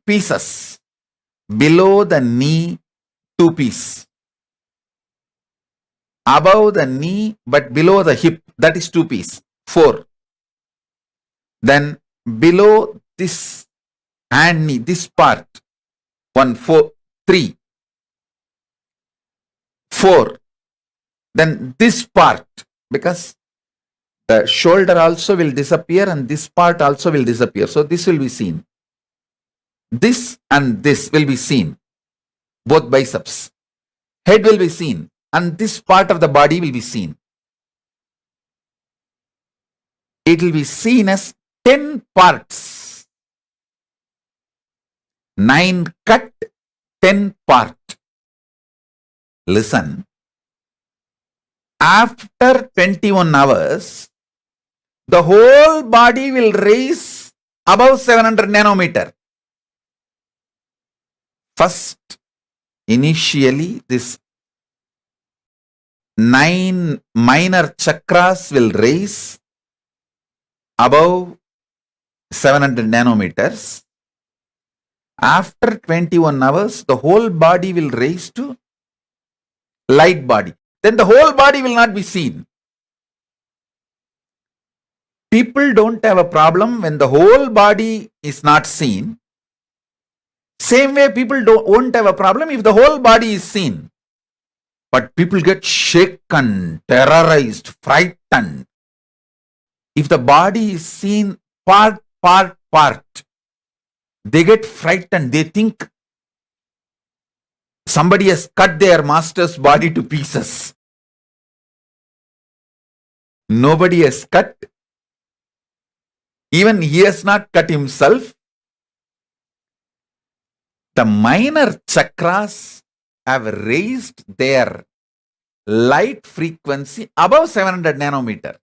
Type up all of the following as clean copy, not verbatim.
pieces. Below the knee, 2 pieces. Above the knee, but below the hip, that is 2 pieces. 4. Then below this hand knee, this part, 1, 4, 3, 4. Then this part, because the shoulder also will disappear and this part also will disappear. So this will be seen. This and this will be seen. Both biceps. Head will be seen. And this part of the body will be seen. It will be seen as 10 parts. 9 cut, 10 part. Listen. After 21 hours, the whole body will raise above 700 nanometer. First, initially, this 9 minor chakras will raise above 700 nanometers. After 21 hours, the whole body will raise to light body. Then the whole body will not be seen. People don't have a problem when the whole body is not seen. Same way, people won't have a problem if the whole body is seen. But people get shaken, terrorized, frightened. If the body is seen part, they get frightened. They think somebody has cut their master's body to pieces. Nobody has cut. Even he has not cut himself. The minor chakras have raised their light frequency above 700 nanometer.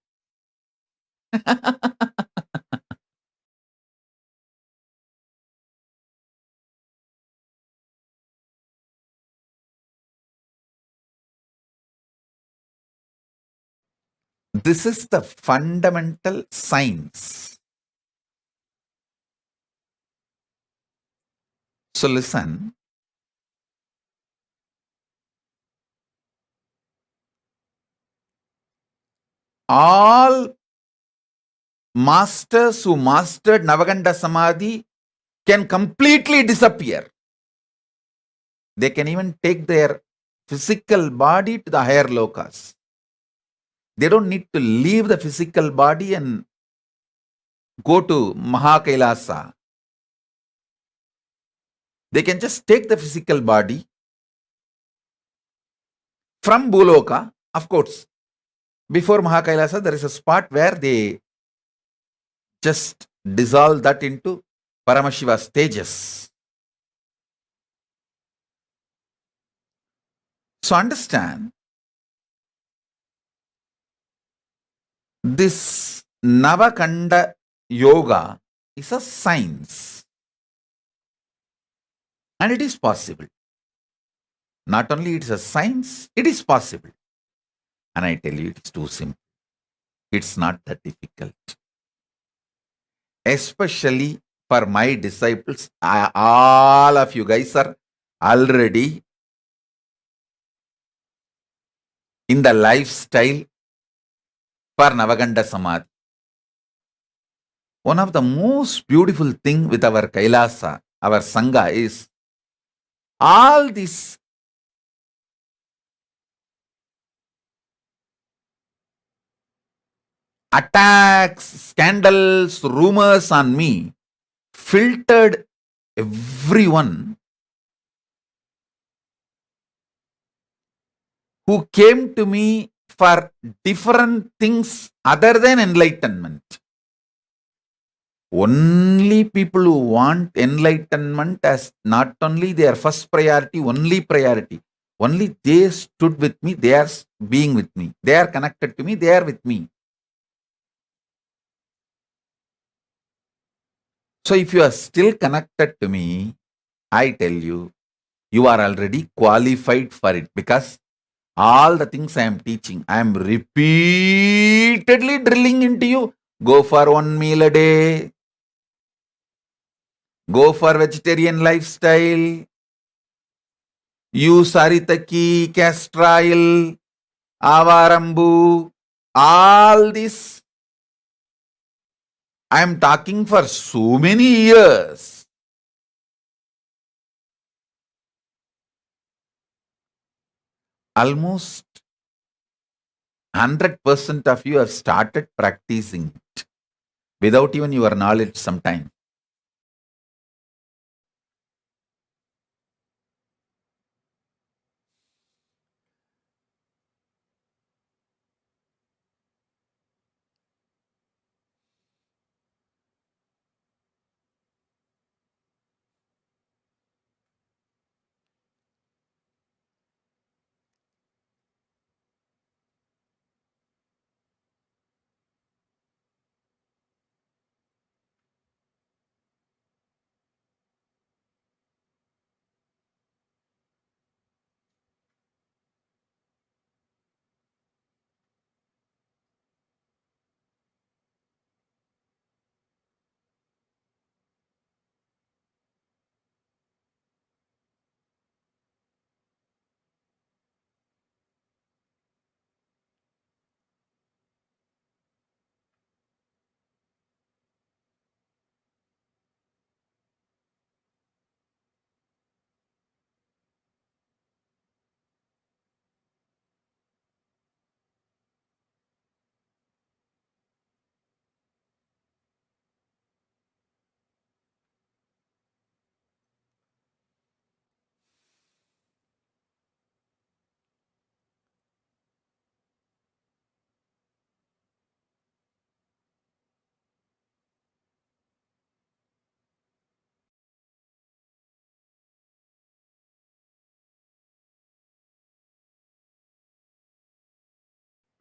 This is the fundamental science. So listen. All masters who mastered Navaganda Samadhi can completely disappear. They can even take their physical body to the higher lokas. They don't need to leave the physical body and go to KAILASA. They can just take the physical body from Bhuloka. Of course, before KAILASA, there is a spot where they just dissolve that into Paramashiva stages. So understand, this Navakanda Yoga is a science. And it is possible. Not only it is a science, it is possible. And I tell you, it is too simple. It's not that difficult. Especially for my disciples, all of you guys are already in the lifestyle for Navaganda Samadhi. One of the most beautiful thing with our KAILASA, our Sangha, is all these attacks, scandals, rumors on me filtered everyone who came to me for different things other than enlightenment. Only people who want enlightenment as not only their first priority, only priority. Only they stood with me, they are being with me. They are connected to me, they are with me. So if you are still connected to me, I tell you, you are already qualified for it, because all the things I am teaching, I am repeatedly drilling into you. Go for 1 meal a day. Go for vegetarian lifestyle. Use Aritaki, Castrol, Avarambu. All this I am talking for so many years. Almost 100% of you have started practicing it without even your knowledge sometime.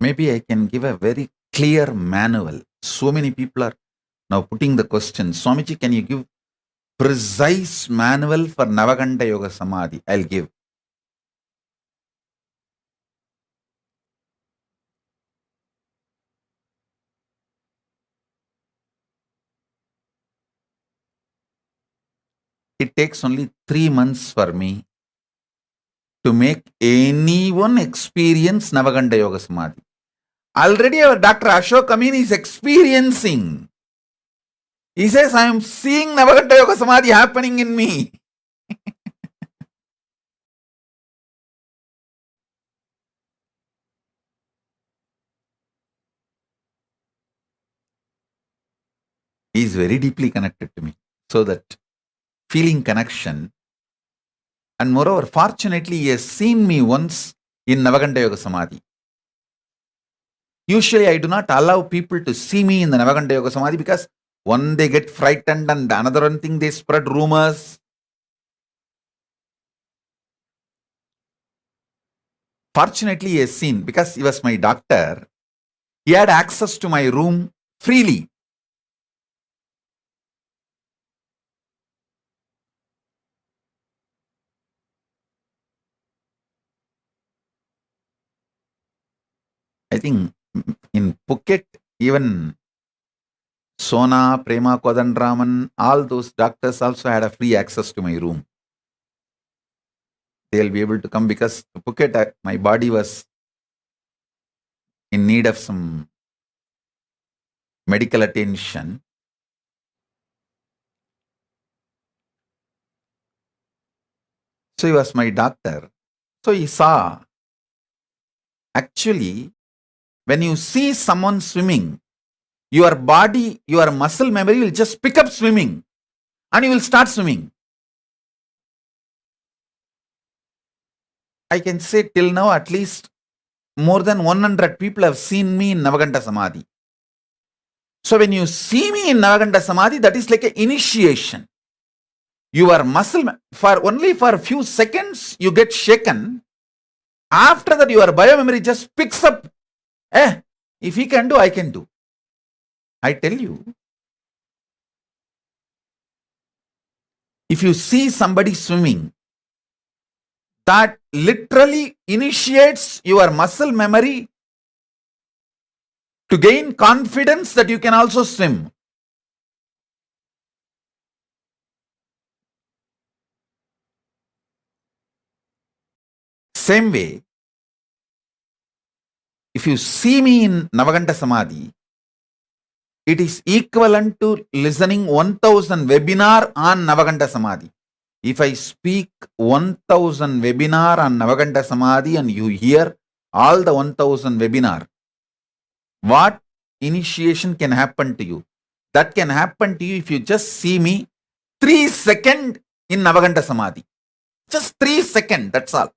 Maybe I can give a very clear manual. So many people are now putting the question, Swamiji, can you give precise manual for Navaganda Yoga Samadhi? I'll give. It takes only 3 months for me to make anyone experience Navaganda Yoga Samadhi. Already our Dr. Ashok Amin is experiencing. He says, I am seeing Navaganda Yoga Samadhi happening in me. He is very deeply connected to me. So that feeling connection, and moreover, fortunately, he has seen me once in Navaganda Yoga Samadhi. Usually, I do not allow people to see me in the Navaganda Yoga Samadhi because one, they get frightened, and another one thing, they spread rumors. Fortunately, he has seen, because he was my doctor, he had access to my room freely. I think in Phuket, even Sona, Prema Kodandraman, all those doctors also had a free access to my room. They'll be able to come because Phuket, my body was in need of some medical attention. So he was my doctor. So he saw, actually, when you see someone swimming, your body, your muscle memory will just pick up swimming and you will start swimming. I can say till now at least more than 100 people have seen me in Navaganda Samadhi. So when you see me in Navaganda Samadhi, that is like an initiation. Your muscle, only for a few seconds, you get shaken. After that, your biomemory just picks up. If he can do, I can do. I tell you, if you see somebody swimming, that literally initiates your muscle memory to gain confidence that you can also swim. Same way, if you see me in Navaganta Samadhi, it is equivalent to listening 1000 webinar on Navaganta Samadhi. If I speak 1000 webinar on Navaganta Samadhi and you hear all the 1000 webinar, what initiation can happen to you? That can happen to you if you just see me 3 seconds in Navaganta Samadhi. Just 3 seconds, that's all.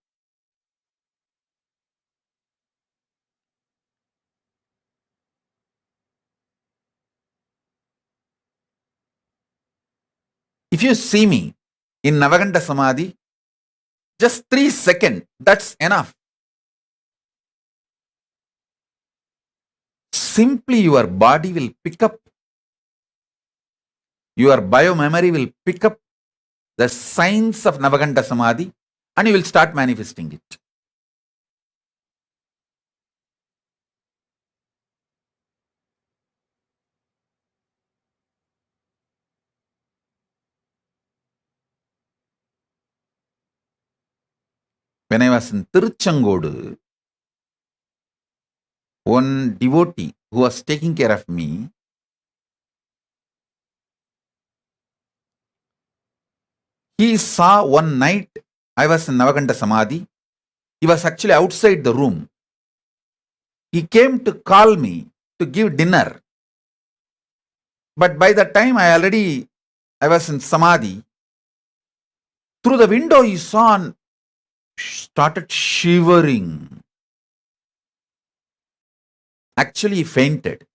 If you see me in Navaganta Samadhi, just 3 seconds, that's enough. Simply your body will pick up, your biomemory will pick up the signs of Navaganta Samadhi and you will start manifesting it. When I was in Tiruchangodu, one devotee who was taking care of me, he saw one night I was in Navaganta Samadhi. He was actually outside the room. He came to call me to give dinner. But by the time I was in Samadhi, through the window he saw and started shivering. Actually, he fainted.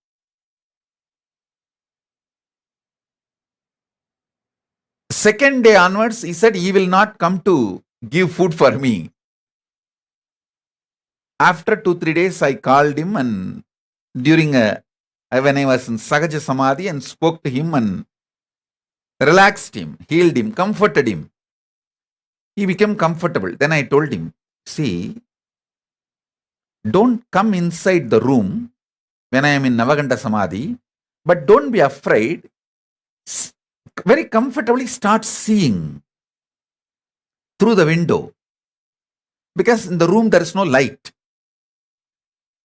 Second day onwards, he said he will not come to give food for me. After 2-3 days, I called him and when I was in Sahaja Samadhi and spoke to him and relaxed him, healed him, comforted him. He became comfortable. Then I told him, see, don't come inside the room when I am in Navaganta Samadhi, but don't be afraid. Very comfortably start seeing through the window. Because in the room there is no light.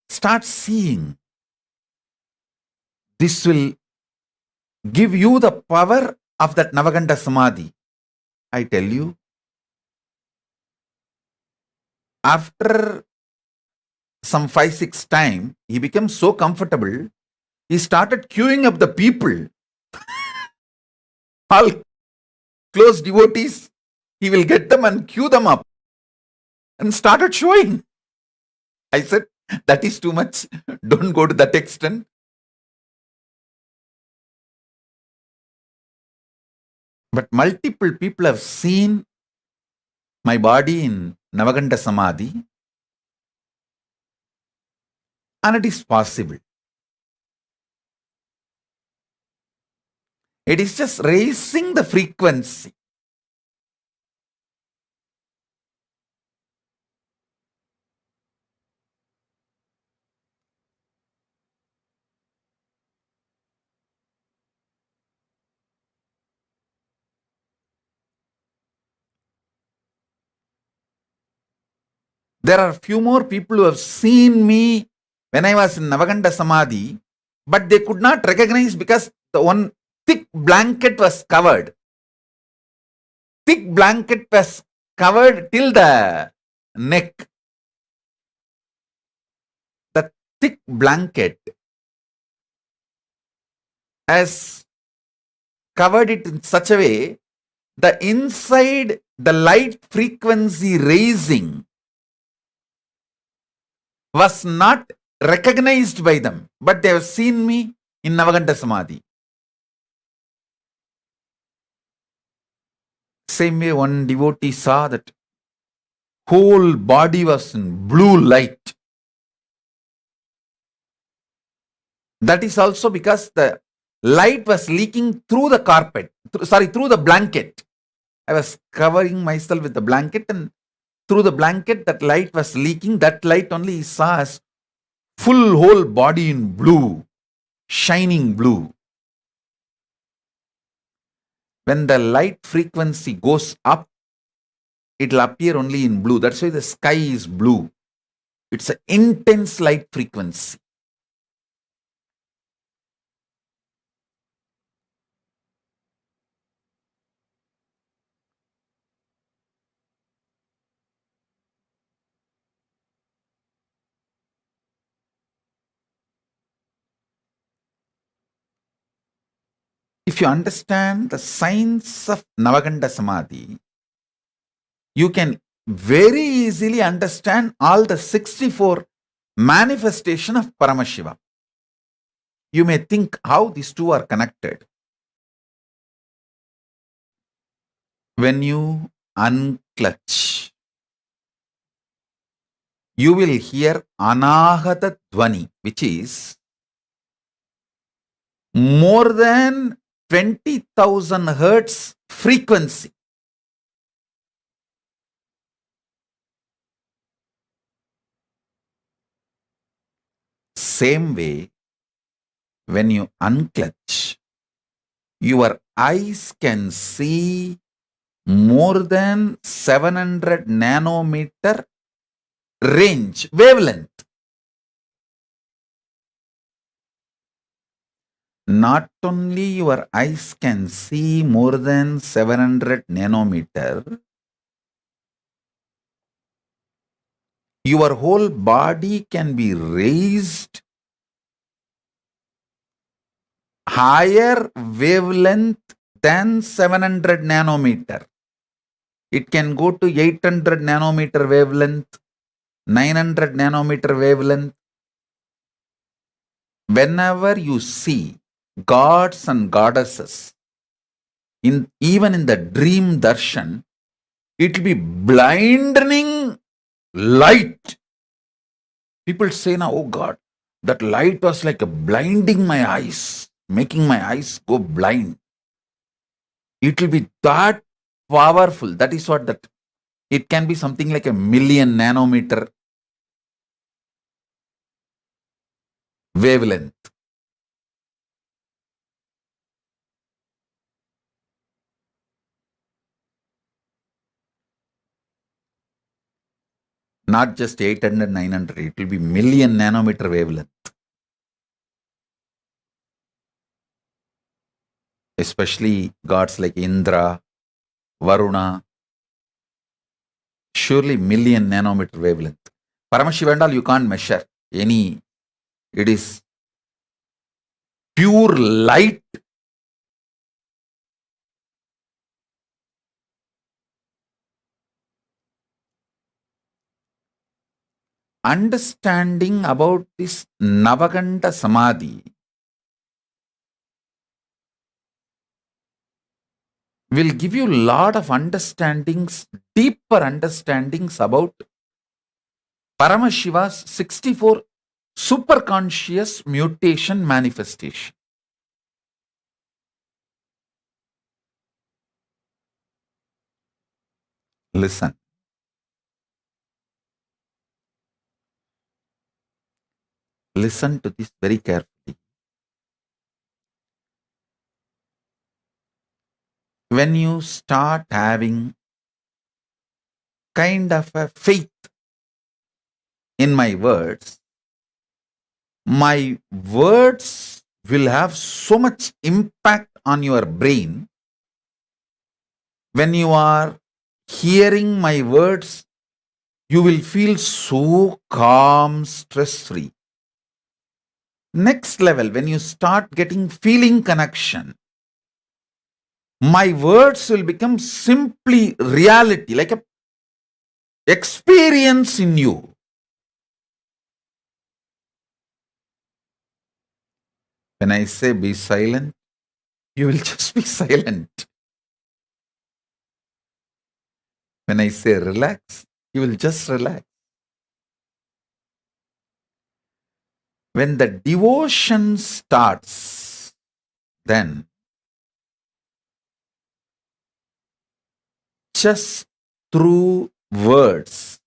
Start seeing. This will give you the power of that Navaganta Samadhi. I tell you, after some 5-6 time, he became so comfortable, he started queuing up the people. All close devotees, he will get them and queue them up and started showing. I said, that is too much. Don't go to that extent. But multiple people have seen my body in Navaganta Samadhi, and it is possible. It is just raising the frequency. There are few more people who have seen me when I was in Navaganta Samadhi, but they could not recognize because the one thick blanket was covered. Thick blanket was covered till the neck. The thick blanket has covered it in such a way, the inside, the light frequency raising was not recognized by them, but they have seen me in Navaganta Samadhi. Same way, one devotee saw that whole body was in blue light. That is also because the light was leaking through the carpet, through the blanket. I was covering myself with the blanket, and through the blanket, that light was leaking. That light only he saw as full whole body in blue, shining blue. When the light frequency goes up, it will appear only in blue. That's why the sky is blue. It's an intense light frequency. If you understand the science of Navaganda Samadhi, you can very easily understand all the 64 manifestation of Paramashiva. You may think how these two are connected. When you unclutch, you will hear Anahata Dvani, which is more than 20,000 hertz frequency. Same way, when you unclutch, your eyes can see more than 700 nanometer range, wavelength. Not only your eyes can see more than 700 nanometer, your whole body can be raised higher wavelength than 700 nanometer. It can go to 800 nanometer wavelength, 900 nanometer wavelength. Whenever you see gods and goddesses, even in the dream darshan, it will be blinding light. People say now, oh God, that light was like a blinding my eyes, making my eyes go blind. It will be that powerful. That is what that. It can be something like 1,000,000 nanometer wavelength. Not just 800, 900, it will be 1,000,000 nanometer wavelength. Especially gods like Indra, Varuna, surely 1,000,000 nanometer wavelength. Paramashiva you can't measure any. It is pure light. Understanding about this Navaganda Samadhi will give you a lot of understandings, deeper understandings about Paramashiva's 64 superconscious mutation manifestation. Listen. Listen to this very carefully. When you start having kind of a faith in my words will have so much impact on your brain. When you are hearing my words, you will feel so calm, stress-free. Next level, when you start getting feeling connection, my words will become simply reality, like a experience in you. When I say be silent, you will just be silent. When I say relax, you will just relax. When the devotion starts, then just through words,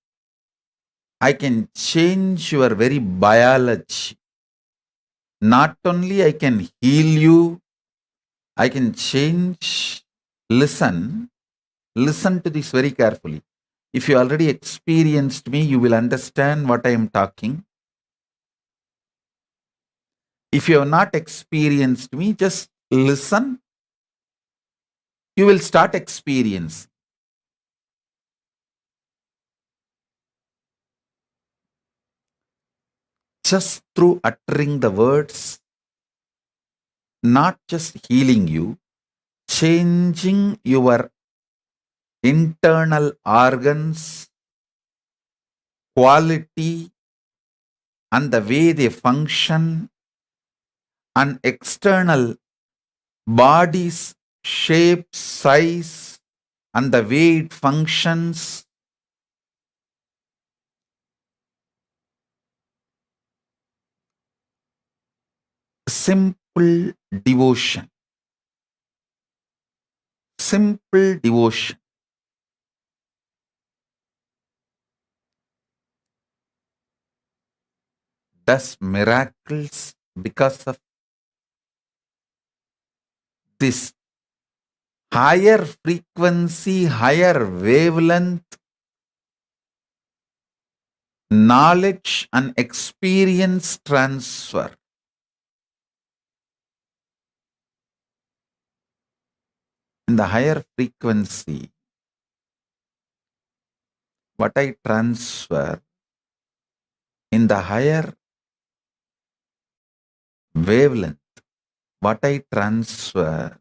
I can change your very biology. Not only I can heal you, I can change. Listen to this very carefully. If you already experienced me, you will understand what I am talking. If you have not experienced me, just listen. You will start experience. Just through uttering the words, not just healing you, changing your internal organs, quality, and the way they function, and external body's shape, size, and the way it functions. Simple devotion. Simple devotion. Does miracles because of this higher frequency, higher wavelength, knowledge and experience transfer. In the higher frequency, what I transfer, in the higher wavelength, what I transfer,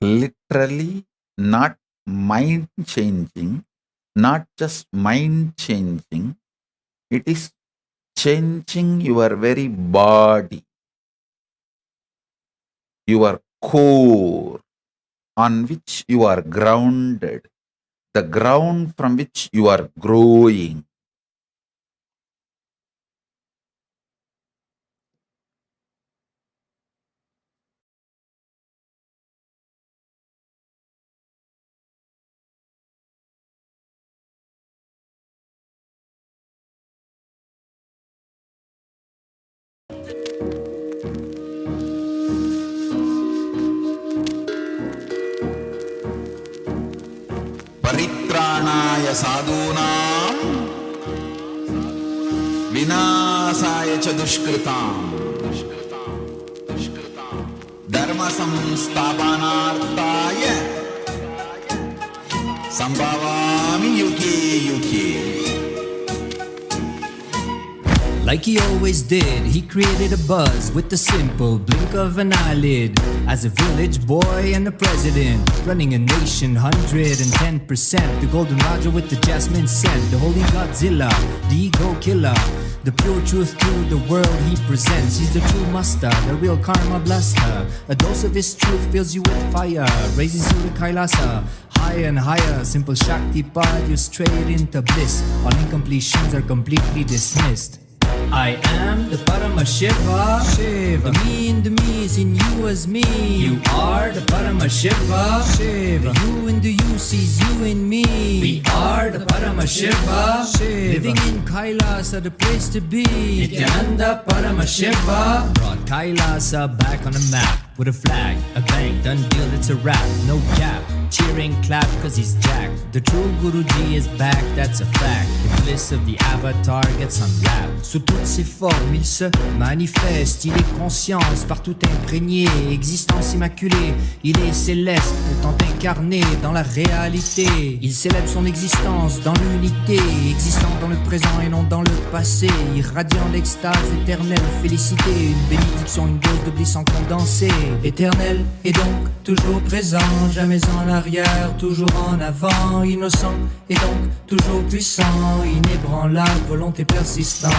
literally not mind changing, not just mind changing, it is changing your very body, your core on which you are grounded, the ground from which you are growing. परित्राणाय साधूनां विनाशाय च दुष्कृताम् धर्म संस्थापनार्थाय संभवामि युगे युगे. Like he always did, he created a buzz with the simple blink of an eyelid. As a village boy and a president, running a nation 110%. The golden Raja with the jasmine scent, the holy Godzilla, the ego killer. The pure truth to the world he presents. He's the true master, the real karma blaster. A dose of his truth fills you with fire, raises you to KAILASA. Higher and higher, simple Shakti path, you straight into bliss. All incompletions are completely dismissed. I am the Paramashiva. Shiva. The me in the me is in you as me. You are the Paramashiva. Shiva. The you in the you sees you in me. We are the Paramashiva. Shiva. Living in KAILASA, the place to be. Nithyananda Paramashivam brought KAILASA back on the map. With a flag, a bang, done deal, it's a wrap. No gap, cheering, clap, cause he's jacked. The true Guruji is back, that's a fact. The bliss of the avatar gets unwrapped. Sous toutes ses formes, il se manifeste. Il est conscience, partout imprégné. Existence immaculée, il est céleste. Pourtant incarné dans la réalité. Il célèbre son existence dans l'unité. Existant dans le présent et non dans le passé. Irradiant l'extase éternelle, félicité. Une bénédiction, une dose de bliss en condensé. Éternel et donc toujours présent, jamais en arrière. arrière, toujours en avant, innocent et donc toujours puissant, inébranlable, volonté persistante.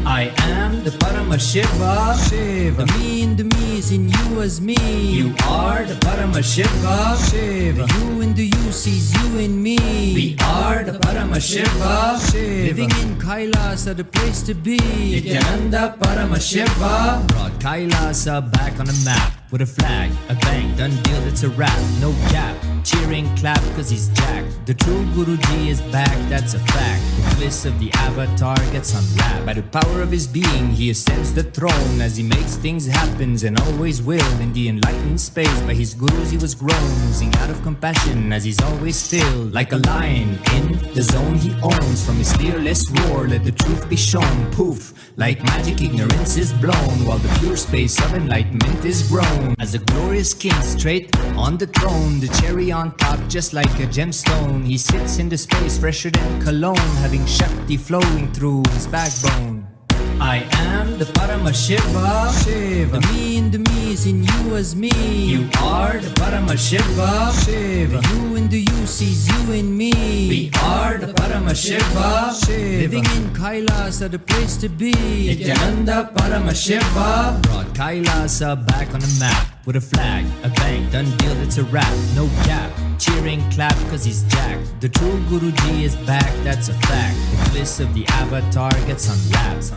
I am the Paramashiva, Shiva. The me in the me is in you as me. You are the Paramashiva, Shiva. The you in the you sees you in me. We are the Paramashiva, Shiva. Living in KAILASA, the place to be. Nithyananda Paramashivam brought KAILASA back on the map. With a flag, a bang, done deal, it's a wrap, no gap. Cheering, clap, cause he's jacked. The true Guruji is back, that's a fact. The bliss of the avatar gets unwrapped. By the power of his being, he ascends the throne. As he makes things happen, and always will. In the enlightened space, by his gurus he was grown. Oozing out of compassion, as he's always filled. Like a lion, in the zone he owns. From his fearless roar, let the truth be shown. Poof, like magic, ignorance is blown. While the pure space of enlightenment is grown. As a glorious king straight on the throne, the cherry on top just like a gemstone. He sits in the space fresher than cologne, having Shakti flowing through his backbone. I am the Paramashiva, Shiva. The me in the me is in you as me. You are the Paramashiva, Shiva. The you in the you sees you in me. We are the Paramashiva, Shiva. Living in KAILASA, the place to be. Nithyananda Paramashiva brought KAILASA back on the map. With a flag, a bang, done deal, it's a wrap, no gap. Cheering, clap, cause he's jacked. The true Guruji is back, that's a fact. The bliss of the avatar gets unwrapped.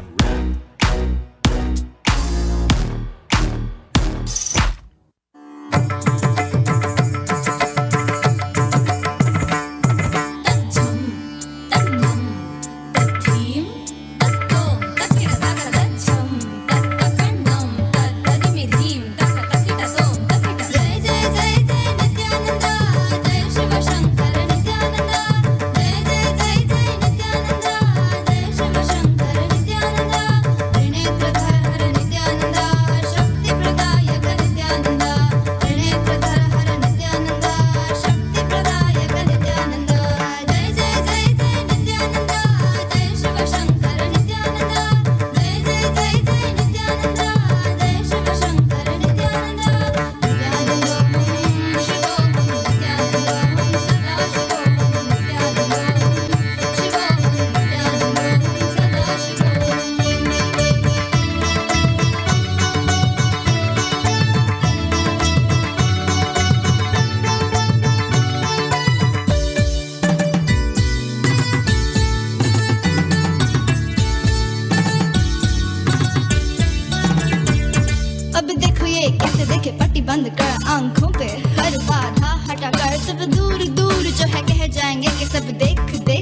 बंद कर आंखों पे हर बाधा हटा कर सब दूर दूर जो है कह जाएंगे कि सब देखते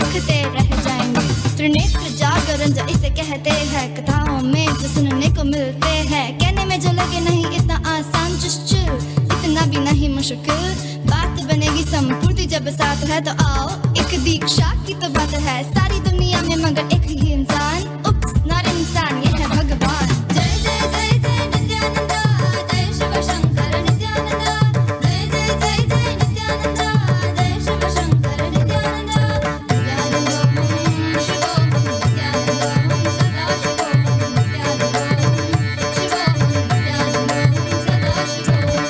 रह जाएंगे। त्रिनेत्र जागरण जो इसे कहते हैं, कथाओं में जो सुनने को मिलते हैं, कहने में जो लगे नहीं इतना आसान, just chill, इतना भी नहीं मुश्किल। बात बनेगी संपूर्ति जब साथ है तो आओ, एक दीक्षा की तो बात है सारी दुनिया में मगर एक ही इंसान, उप्स नॉट इंसान, ये है भगवान। जय जय जय जय नित्यानंदा, जय शिव शंकर नित्यानंदा, जय जय जय जय नित्यानंदा, जय शिव शंकर नित्यानंदा, नित्यानंदा शिवोहम नित्यानंदा सदा शिवोहम नित्यानंदा शिवोहम नित्यानंदा सदा शिवोहम।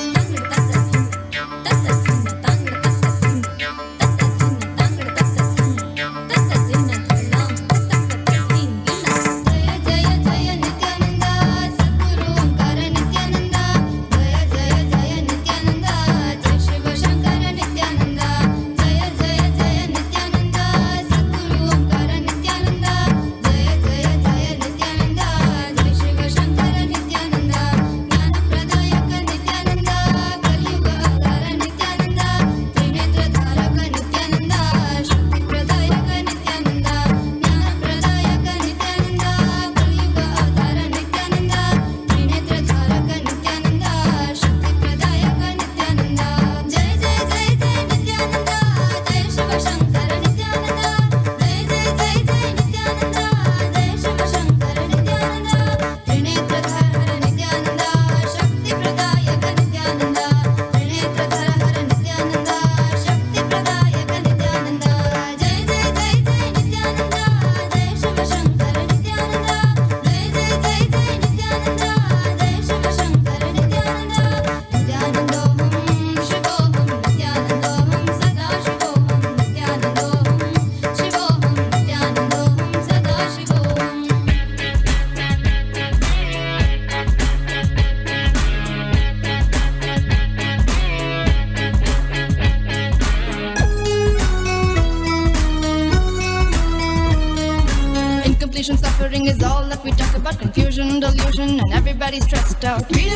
is all that we talk about. Confusion, delusion, and everybody's stressed out. The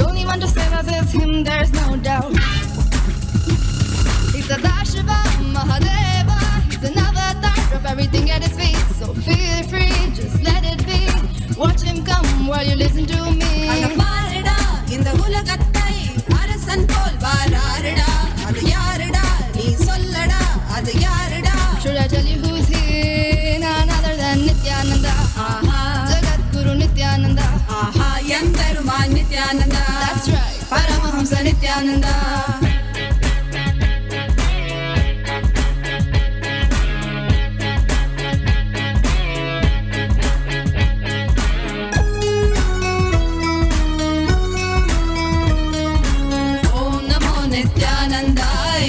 only one to save us is him, there's no doubt. He's Sadashiva, Mahadeva. He's an avatar, drop everything at his feet. So feel free, just let it be. Watch him come while you listen to me. இந்த உலகத்தை அரசன் போல் வாராருடா, அது யாருடா நீ சொல்லடா, அது யாருடா? Should I tell you who's here? None other than Nithyananda. Jagat Guru Nithyananda. Emperuman Nithyananda. That's right, Paramahamsa Nithyananda.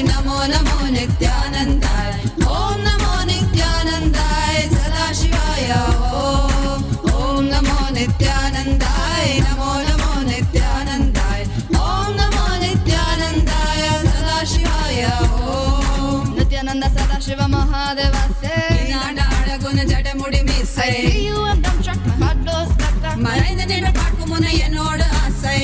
Namo Namo Nithyanandaya, Om Namo Nithyanandaya, Sadashivaya Om Namo Nithyanandaya, Namo Namo Nithyanandaya, Om Namo Nithyanandaya, Sadashivaya Nithyananda Sadashiva Mahadeva say, Nada Adaguna Jadamudi I Missai, see you and dumbstruck, my heart goes stuck. Maraina Nida Pakumuna Yenoda Asai,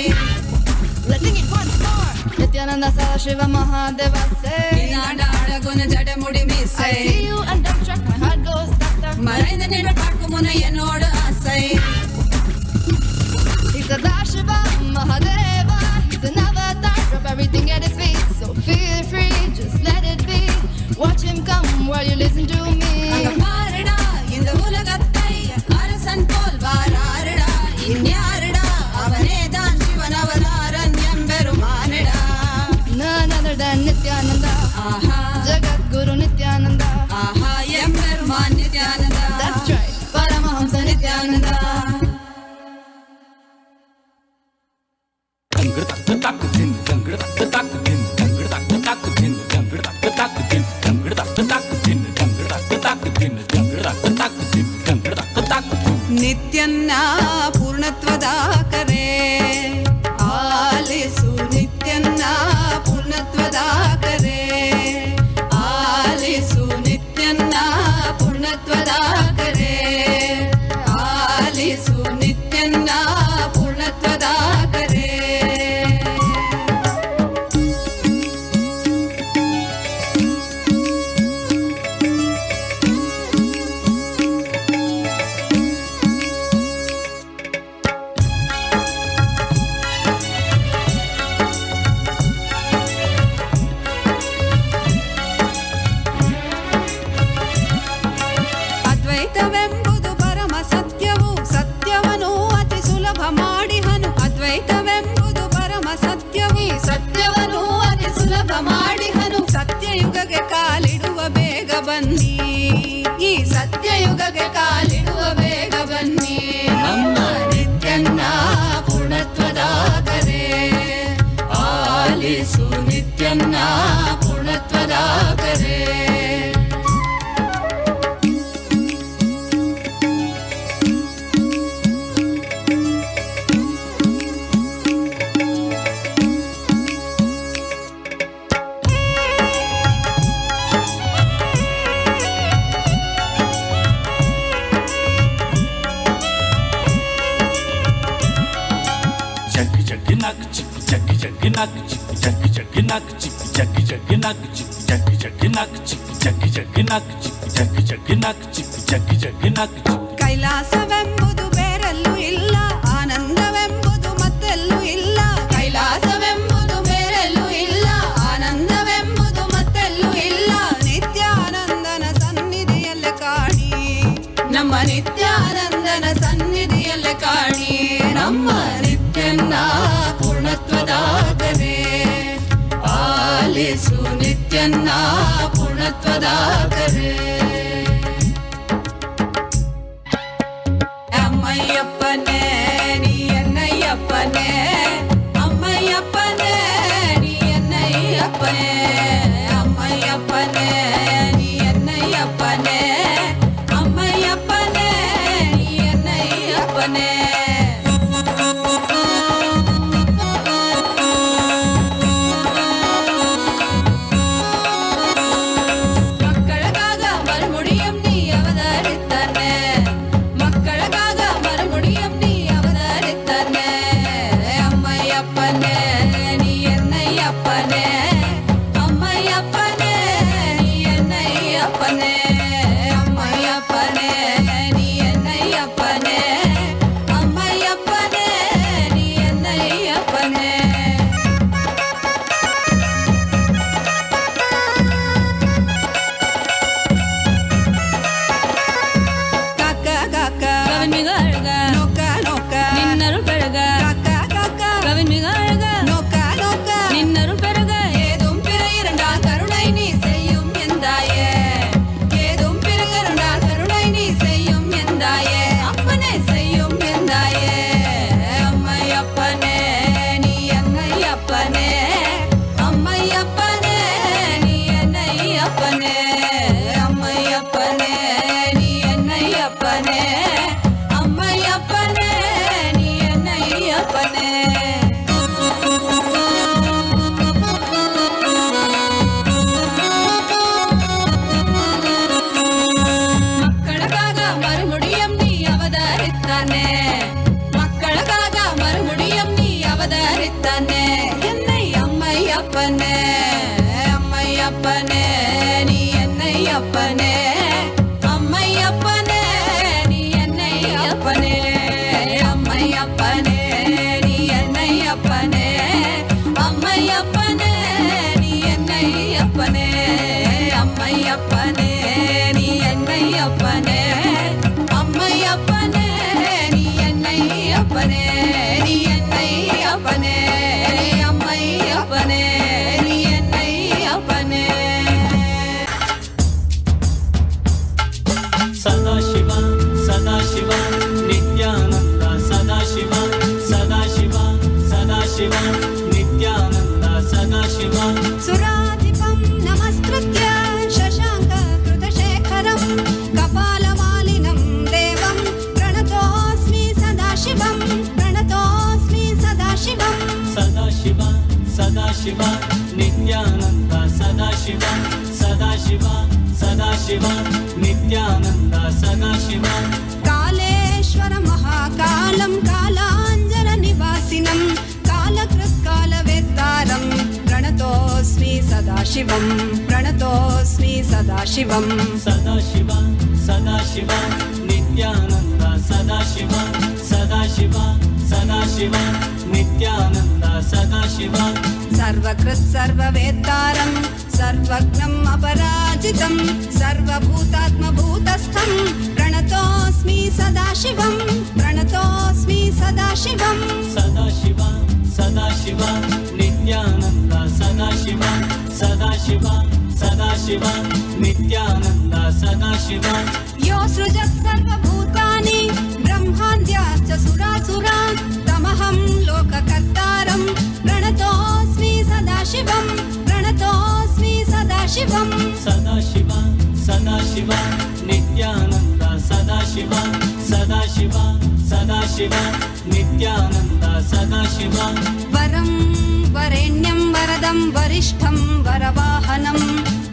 Let's sing it once more. Nithyananda Sadashiva Mahadeva say, Nada Adaguna Jadamudi I Missai, see you and dumbstruck, my heart goes stuck. Maraina Nida Pakumuna Yenoda Asai. He's Sadashiva Mahadeva. He's an avatar, drop everything at his feet. So feel free, just let it be. Watch him come while you listen to me. பாருடா இந்த உலகத்தை அரசன் போல் வாராருடா, இன்யாருடா அவனேதான் Sivan Avataran எம்பெருமானிடா. None other than Nithyananda. Jagat Guru Nithyananda. எம்பெருமான் Nithyananda. That's right, Paramahamsa Nithyananda. ನಿತ್ಯನ್ನ ಪೂರ್ಣತ್ವದಾಕರೆ ಆಲಿಸು, ನಿತ್ಯನ್ನ ಪೂರ್ಣತ್ವದಾಕರೆ ಆಲಿಸು, ನಿತ್ಯನ್ನ ಪೂರ್ಣತ್ವದಾಕರೆ ಆಲಿಸು, ನಿತ್ಯನ್ನ ಪೂರ್ಣತ್ವದಾಕರೆ. ಅದ್ವೈತವೆಂಬುದು ಪರಮ ಸತ್ಯವು, ಸತ್ಯವನ್ನು ಅತಿ ಸುಲಭ ಮಾಡಿಹನು. ಅದ್ವೈತವೆಂಬುದು ಪರಮ ಸತ್ಯವು, ಸತ್ಯವನ್ನು ಅತಿ ಸುಲಭ ಮಾಡಿಹನು. ಸತ್ಯಯುಗಕ್ಕೆ ಕಾಲಿಡುವ ಬೇಗ ಬನ್ನಿ, ಈ ಸತ್ಯಯುಗಕ್ಕೆ ಕಾಲಿಡುವ ಬೇಗ ಬನ್ನಿ. ನಮ್ಮ ನಿತ್ಯನ್ನ ಪೂರ್ಣತ್ವದಾಕರೆ ಆಲಿಸು, ನಿತ್ಯನ್ನ ಪೂರ್ಣತ್ವದಾಕರೆ. ಕೈಲಾಸವೆಂಬುದು ಬೇರೆಲ್ಲೂ ಇಲ್ಲ, ಆನಂದವೆಂಬುದು ಮತ್ತೆಲ್ಲೂ ಇಲ್ಲ. ಕೈಲಾಸವೆಂಬುದು ಬೇರೆಲ್ಲೂ ಇಲ್ಲ, ಆನಂದವೆಂಬುದು ಮತ್ತೆಲ್ಲೂ ಇಲ್ಲ. ನಿತ್ಯಾನಂದನ ಸನ್ನಿಧಿಯಲ್ಲೇ ಕಾಣಿ, ನಮ್ಮ ನಿತ್ಯಾನಂದನ ಸನ್ನಿಧಿಯಲ್ಲೇ ಕಾಣಿ. ನಮ್ಮ ನಿತ್ಯನ್ನ ಪೂರ್ಣತ್ವದಾಕರೆ ಆಲಿಸು, ನಿತ್ಯನ್ನ ಪೂರ್ಣತ್ವದಾಕರೆ. ಅಮ್ಮಯ್ಯಪ್ಪನೇ ನೀ ಎನ್ನಯ್ಯಪ್ಪನೇ, ಅಮ್ಮಯ್ಯಪ್ಪನೇ ನೀ ಎನ್ನಯ್ಯಪ್ಪನೇ, ಅಮ್ಮಯ್ಯಪ್ಪನೇ ನೀ ಎನ್ನಯ್ಯಪ್ಪನೇ, ಅಮ್ಮಯ್ಯಪ್ಪನೇ ನೀ ಎನ್ನಯ್ಯಪ್ಪನೇ. ಮಕ್ಕಳಗಾಗ மிக அழக நோக்க நோக்க நின்னருள் பெருக காக்க காக்க கவின் மிக அழக நோக்க நோக்க நின்னருள் பெருக ஏதும் பிற இரண்டால் கருணை நீ செய்யும் எந்தாயே ஏதும் பிற இரண்டால் கருணை நீ செய்யும் எந்தாயே அப்பனே செய்யும் எந்தாயே அம்மை அப்பனே நீ என்னை அப்பனே அம்மை அப்பனே நீ என்னை அப்பனே அம்மை அப்பனே நீ என்னை அப்பனே அம்மை அப்பனே நீ என்னை அப்பனே மக்களுக்காக மறுமுடியும் நீ அவதரித்தானே மக்களுக்காக மறுமுடியும் நீ அவதரித்தானே என்னை அம்மை அப்பனே அம்மை அப்பனே நீ என்னை அப்பனே அம்மை அப்பனே நீ என்னை அப்பனே அம்மை அப்பனே நீ என்னை அப்பனே அம்மை அப்பனே நீ என்னை அப்பனே அம்மை அப்பனே நீ என்னை அப்பனே அம்மை அப்பனே நீ என்னை அப்பனே நீ என்னை அப்பனே அம்மை அப்பனே நீ என்னை அப்பனே सदाशिव सदाशिव नित्यानन्द सदाशिव सदाशिव सदाशिव नित्यानन्द सदाशिव सुराधिपं नमस्कृत्य शशाङ्ककृतशेखरं कपालमालिनं देवं प्रणतोऽस्मि सदाशिवं प्रणतोऽस्मि सदाशिवं सदाशिव सदाशिव नित्यानन्द सदाशिव सदाशिव सदाशिव नित्यानन्द सदाशिव कालेश्वर महाकालं कालाञ्जननिवासिनं कालकृत्कालवेत्तारं प्रणतोऽस्मि सदाशिवं प्रणतोऽस्मि सदाशिवं सदाशिव सदाशिव नित्यानन्द सदाशिव सदाशिव सदाशिव नित्यानन्द सदाशिव सर्वकृत् सर्ववेत्तारं सर्वज्ञम् अपराजितं सर्वभूतात्मभूतस्थं प्रणतोऽस्मि सदाशिवं प्रणतोऽस्मि सदाशिवं सदाशिव सदाशिव नित्यानन्द सदाशिव सदाशिव सदाशिव नित्यानन्द सदाशिव यो सृजत् सर्वभूतानि ब्रह्माद्याश्च सुरासुरान् तमहं लोककर्तारं प्रणतोऽस्मि सदाशिवं प्रणतोऽस्मि सदाशिवं सदाशिव सदाशिव नित्यानन्द सदाशिव सदाशिव सदाशिव नित्यानन्द सदाशिव वरं वरेण्यं वरदं वरिष्ठं वरवाहनं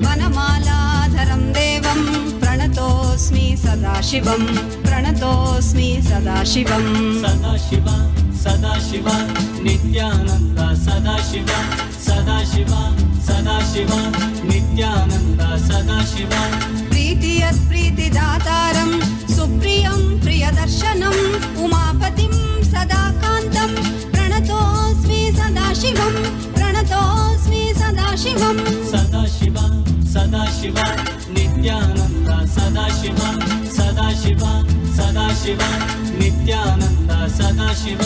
वनमालाधरं देवं प्रणतोऽस्मि सदाशिवं प्रणतोऽस्मि सदाशिवं सदाशिव सदाशिव नित्यानन्द सदाशिव सदाशिव सदाशिव नित्यानन्द सदाशिव प्रीतियत्प्रीतिदातारं सुप्रियं प्रियदर्शनम् उमापतिं सदाकान्तं प्रणतोऽस्मि सदाशिवं प्रणतोऽस्मि सदाशिवं सदाशिव सदाशिव नित्यानन्द सदाशिव सदाशिव सदाशिव नित्यानन्द सदाशिव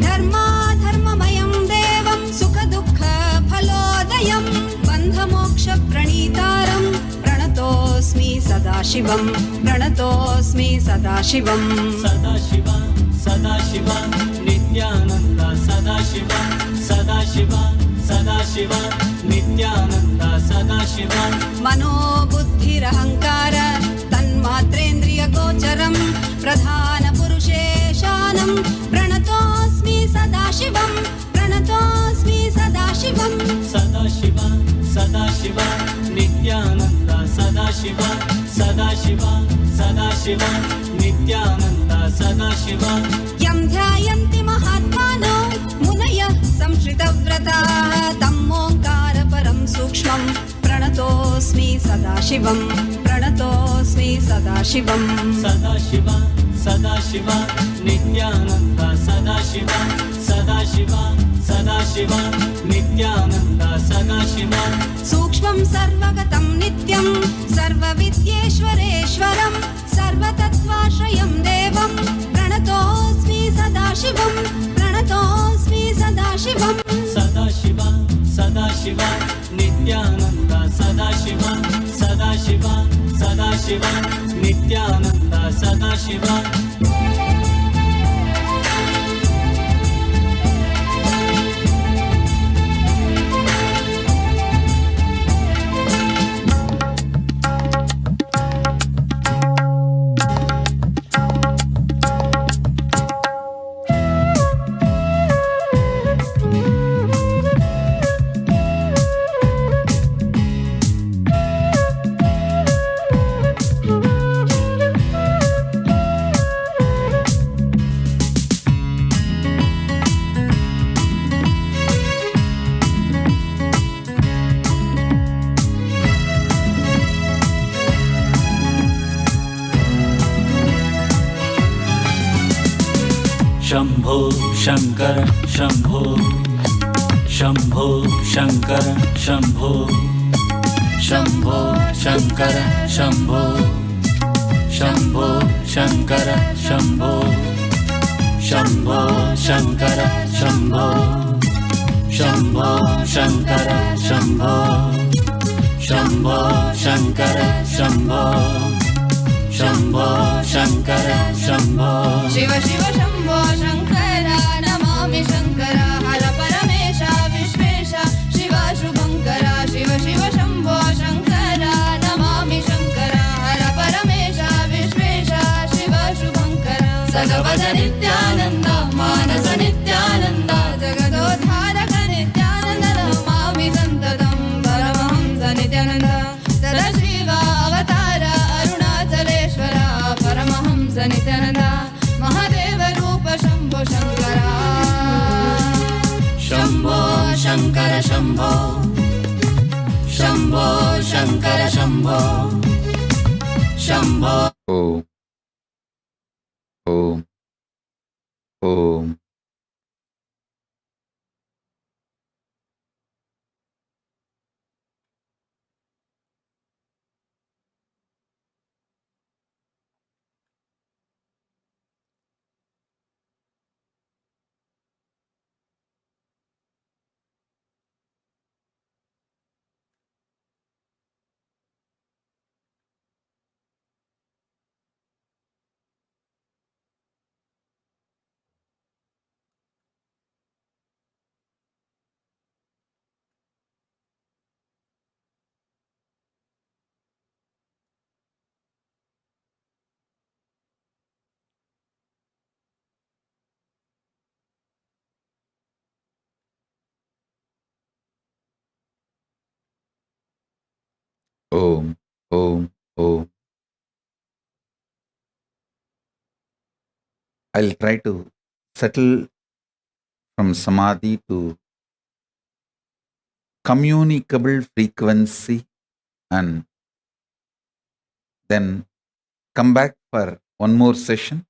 धर्माधर्ममयं देवं सुखदुःखफलोदयं बन्धमोक्षप्रणीतारं प्रणतोऽस्मि सदाशिवं प्रणतोऽस्मि सदाशिवं सदाशिव सदाशिव नित्यानन्द सदाशिव सदाशिव सदाशिव नित्यानन्द सदाशिव मनोबुद्धिरहङ्कार तन्मात्रेन्द्रियगोचरं प्रधानपुरुषेशानं प्रणतोऽस्मि सदाशिवं प्रणतोऽस्मि सदाशिवं सदाशिव सदाशिव नित्यानन्द सदाशिव सदाशिव सदाशिव नित्यानन्द सदाशिव यं ध्यायन्ति महात्मानो मुनयः संश्रितव्रताः तं ओङ्कारपरं सूक्ष्मं प्रणतोऽस्मि सदाशिवं प्रणतोऽस्मि सदाशिवं सदाशिव सदाशिव नित्यानन्द सदाशिव सदाशिव सदाशिव नित्यानन्द सदाशिव सूक्ष्मं सर्वगतं नित्यं सर्वविद्येश्वरेश्वरं सर्वतत्त्वाश्रयं देवं Sadashiva, Sadashiva, Sadashiva, Nithyananda Sadashiva. Shambho Shankar Shambho, Shambho Shankar Shambho, Shambho Shankar Shambho, Shambho Shankar Shambho, Shambho Shankar Shambho, Shambho Shankar Shambho, Shambho Shankar Shambho, Shambho Shankar Shambho. Shiva Shiva Shambho Shankara Namami Shankara Hara Paramesha Vishvesha Shiva Shubhankara Shiva Shiva Shambho Shankara Namami Shankara Hara Paramesha Vishvesha Shiva Shubhankara Sadavada Nithyananda Manasa Nithyananda Jagadodharaka Nithyananda Namami Santatam Paramahamsa Nithyananda Sadashiva Avatara Arunachaleshwara Paramahamsa Nithyananda Mahadeva Rupa Shambho Shankara Shambho Shankara Shambho, Shambho Shankara Shambho, Shambho. Om. Om. Om. Om. Om. Om. I'll try to settle from samadhi to communicable frequency and then come back for one more session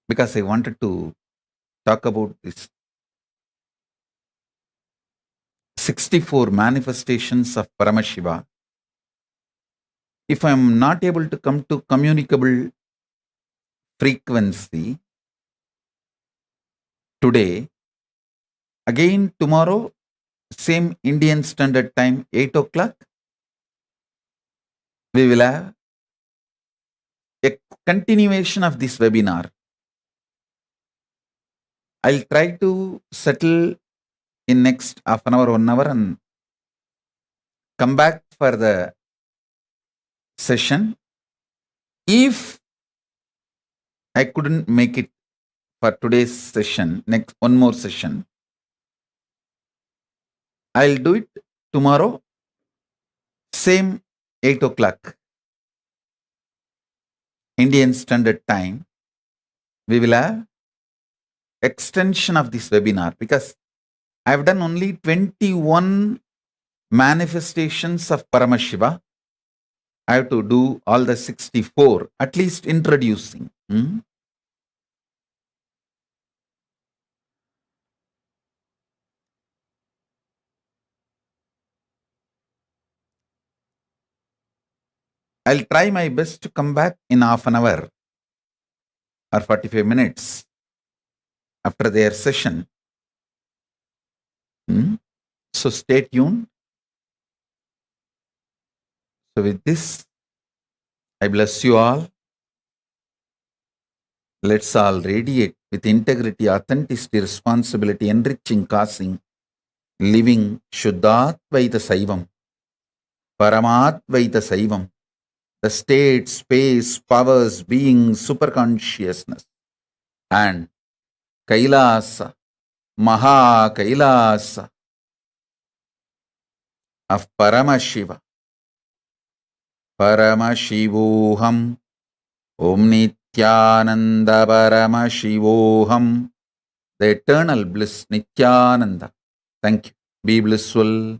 because I wanted to talk about this 64 manifestations of Paramashiva. If I am not able to come to communicable frequency today, again tomorrow, same Indian Standard Time, 8 o'clock, we will have a continuation of this webinar. I'll try to settle in next half an hour, 1 hour and come back for the session. If I couldn't make it for today's session, next one more session, I'll do it tomorrow, same 8 o'clock Indian Standard Time. We will have extension of this webinar because I've done only 21 manifestations of Paramashiva. I have to do all the 64, at least introducing. I'll try my best to come back in half an hour or 45 minutes after their session. So stay tuned. So with this, I bless you all. Let's all radiate with integrity, authenticity, responsibility, enriching, causing, living Shuddhatvaita Saivam, Paramatvaita Saivam, the state, space, powers, being, superconsciousness, and Kailasa, Maha Kailasa of Paramashiva, Paramashivoham, Om Nithyananda Paramashivoham, the eternal bliss Nithyananda. Thank you. Be blissful.